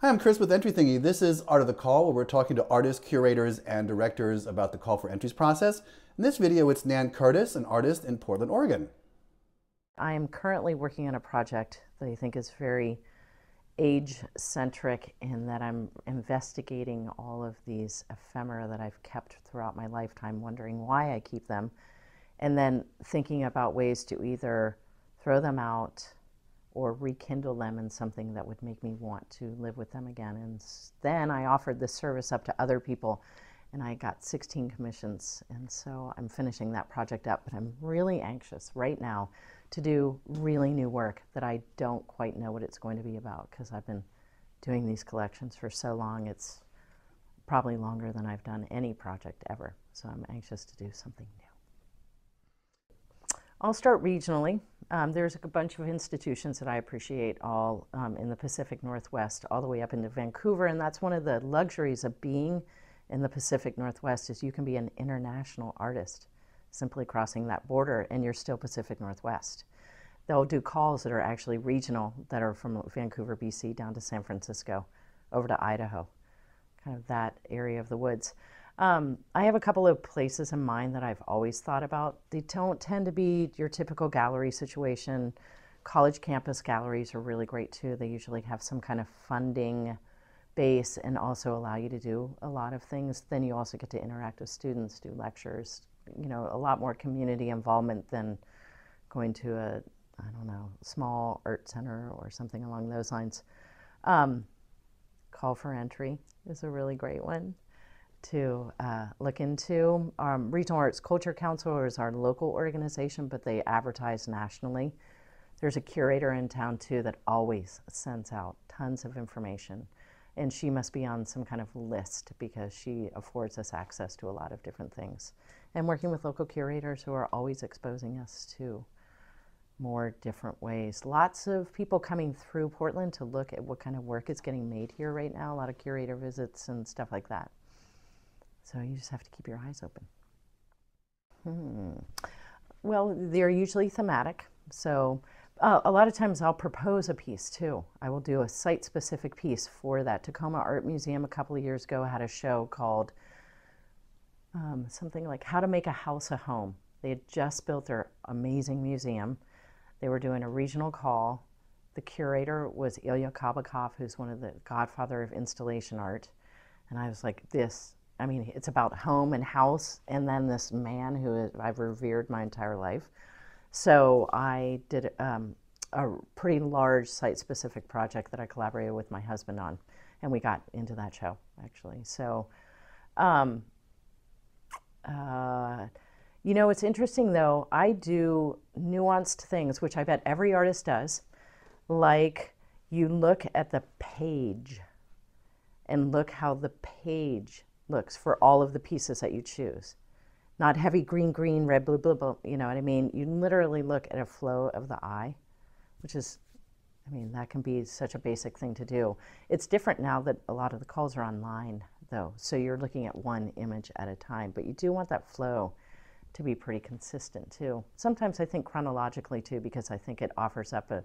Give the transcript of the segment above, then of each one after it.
Hi, I'm Chris with Entry Thingy. This is Art of the Call, where we're talking to artists, curators, and directors about the call for entries process. In this video, it's Nan Curtis, an artist in Portland, Oregon. I am currently working on a project that I think is very age-centric in that I'm investigating all of these ephemera that I've kept throughout my lifetime, wondering why I keep them, and then thinking about ways to either throw them out or rekindle them in something that would make me want to live with them again. And then I offered this service up to other people, and I got 16 commissions. And so I'm finishing that project up, but I'm really anxious right now to do really new work that I don't quite know what it's going to be about, because I've been doing these collections for so long. It's probably longer than I've done any project ever. So I'm anxious to do something new. I'll start regionally. There's a bunch of institutions that I appreciate all in the Pacific Northwest, all the way up into Vancouver, and that's one of the luxuries of being in the Pacific Northwest is you can be an international artist simply crossing that border and you're still Pacific Northwest. They'll do calls that are actually regional, that are from Vancouver, BC, down to San Francisco, over to Idaho, kind of that area of the woods. I have a couple of places in mind that I've always thought about. They don't tend to be your typical gallery situation. College campus galleries are really great too. They usually have some kind of funding base and also allow you to do a lot of things. Then you also get to interact with students, do lectures, you know, a lot more community involvement than going to a, I don't know, small art center or something along those lines. Call for entry is a really great one to look into. Regional Arts Culture Council is our local organization, but they advertise nationally. There's a curator in town too that always sends out tons of information, and she must be on some kind of list because she affords us access to a lot of different things. And working with local curators who are always exposing us to more different ways. Lots of people coming through Portland to look at what kind of work is getting made here right now, a lot of curator visits and stuff like that. So you just have to keep your eyes open. Well, they're usually thematic. So a lot of times I'll propose a piece too. I will do a site-specific piece for that. Tacoma Art Museum a couple of years ago had a show called something like How to Make a House a Home. They had just built their amazing museum. They were doing a regional call. The curator was Ilya Kabakov, who's one of the godfather of installation art. And I was like, I mean, it's about home and house, and then this man who I've revered my entire life. So I did a pretty large site-specific project that I collaborated with my husband on, and we got into that show, actually. So, you know, it's interesting, though. I do nuanced things, which I bet every artist does, like you look at the page and look how the page looks for all of the pieces that you choose. Not heavy green, green, red, blue, blue, blue, you know what I mean? You literally look at a flow of the eye, which is, I mean, that can be such a basic thing to do. It's different now that a lot of the calls are online, though, so you're looking at one image at a time, but you do want that flow to be pretty consistent, too. Sometimes I think chronologically, too, because I think it offers up a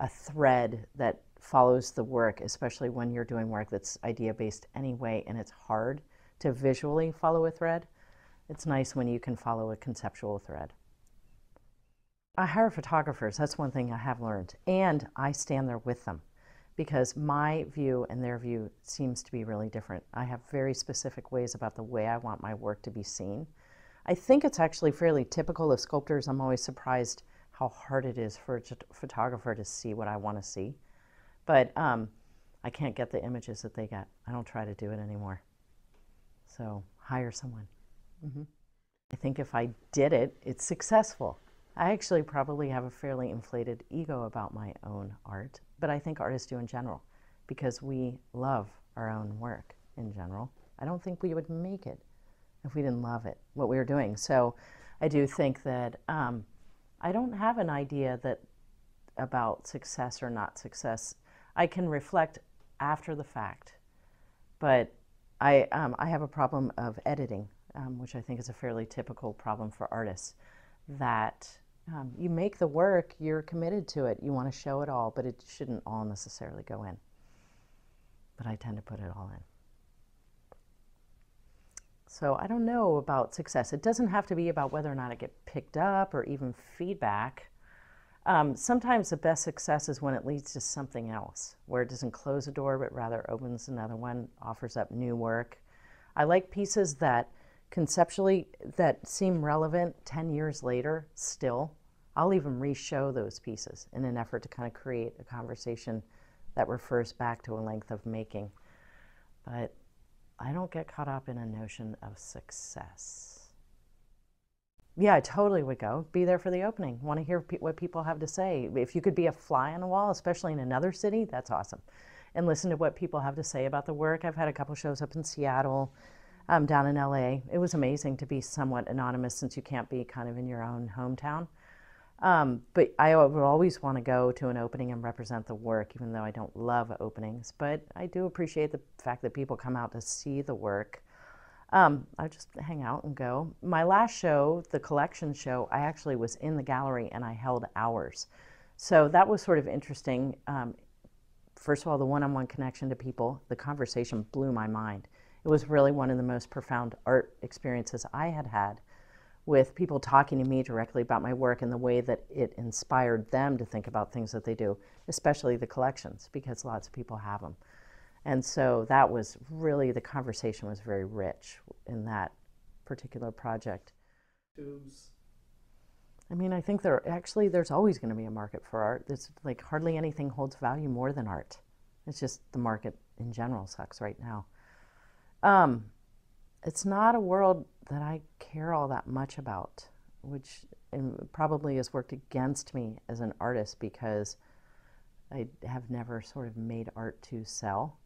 thread that follows the work, especially when you're doing work that's idea-based anyway, and it's hard to visually follow a thread. It's nice when you can follow a conceptual thread. I hire photographers. That's one thing I have learned. And I stand there with them because my view and their view seems to be really different. I have very specific ways about the way I want my work to be seen. I think it's actually fairly typical of sculptors. I'm always surprised how hard it is for a photographer to see what I want to see. But I can't get the images that they get. I don't try to do it anymore. So hire someone. I think if I did it, it's successful. I actually probably have a fairly inflated ego about my own art, but I think artists do in general because we love our own work in general. I don't think we would make it if we didn't love it, what we were doing. So I do think that I don't have an idea about success or not success. I can reflect after the fact, but I have a problem of editing, which I think is a fairly typical problem for artists, that you make the work, you're committed to it, you want to show it all, but it shouldn't all necessarily go in. but I tend to put it all in. So I don't know about success. It doesn't have to be about whether or not it gets picked up or even feedback. Sometimes the best success is when it leads to something else, where it doesn't close a door, but rather opens another one, offers up new work. I like pieces that conceptually that seem relevant 10 years later still. I'll even re-show those pieces in an effort to kind of create a conversation that refers back to a length of making. But I don't get caught up in a notion of success. Yeah, I totally would go. Be there for the opening. Want to hear what people have to say. If you could be a fly on the wall, especially in another city, that's awesome. And listen to what people have to say about the work. I've had a couple shows up in Seattle, down in LA. It was amazing to be somewhat anonymous since you can't be kind of in your own hometown. But I would always want to go to an opening and represent the work, even though I don't love openings. But I do appreciate the fact that people come out to see the work. I just hang out and go. My last show, the collection show, I actually was in the gallery and I held hours. So that was sort of interesting. First of all, the one-on-one connection to people, the conversation blew my mind. It was really one of the most profound art experiences I had had, with people talking to me directly about my work and the way that it inspired them to think about things that they do, especially the collections, because lots of people have them. And so that was really, the conversation was very rich in that particular project. Tubes. I mean, I think there's always going to be a market for art. It's like hardly anything holds value more than art. It's just the market in general sucks right now. It's not a world that I care all that much about, which probably has worked against me as an artist because I have never sort of made art to sell.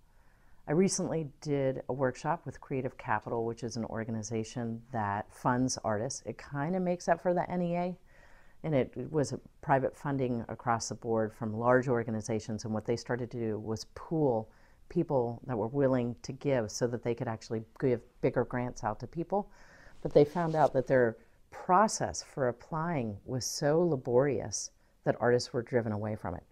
I recently did a workshop with Creative Capital, which is an organization that funds artists. It kind of makes up for the NEA, and it was a private funding across the board from large organizations, and what they started to do was pool people that were willing to give so that they could actually give bigger grants out to people. But they found out that their process for applying was so laborious that artists were driven away from it.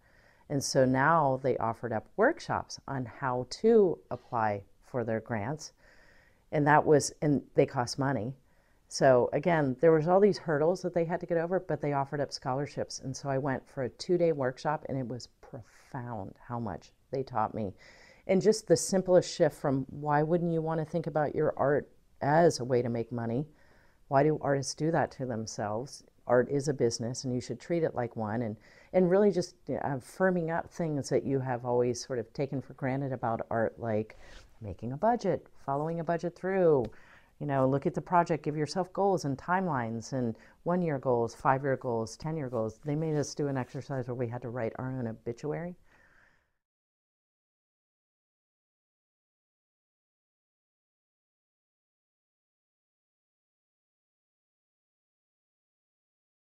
And so now they offered up workshops on how to apply for their grants. And they cost money. So again, there was all these hurdles that they had to get over, but they offered up scholarships. And so I went for a 2-day workshop, and it was profound how much they taught me. And just the simplest shift from, why wouldn't you want to think about your art as a way to make money? Why do artists do that to themselves? Art is a business, and you should treat it like one. And really just firming up things that you have always sort of taken for granted about art, like making a budget, following a budget through, look at the project, give yourself goals and timelines, and 1-year goals, 5-year goals, 10-year goals. They made us do an exercise where we had to write our own obituary.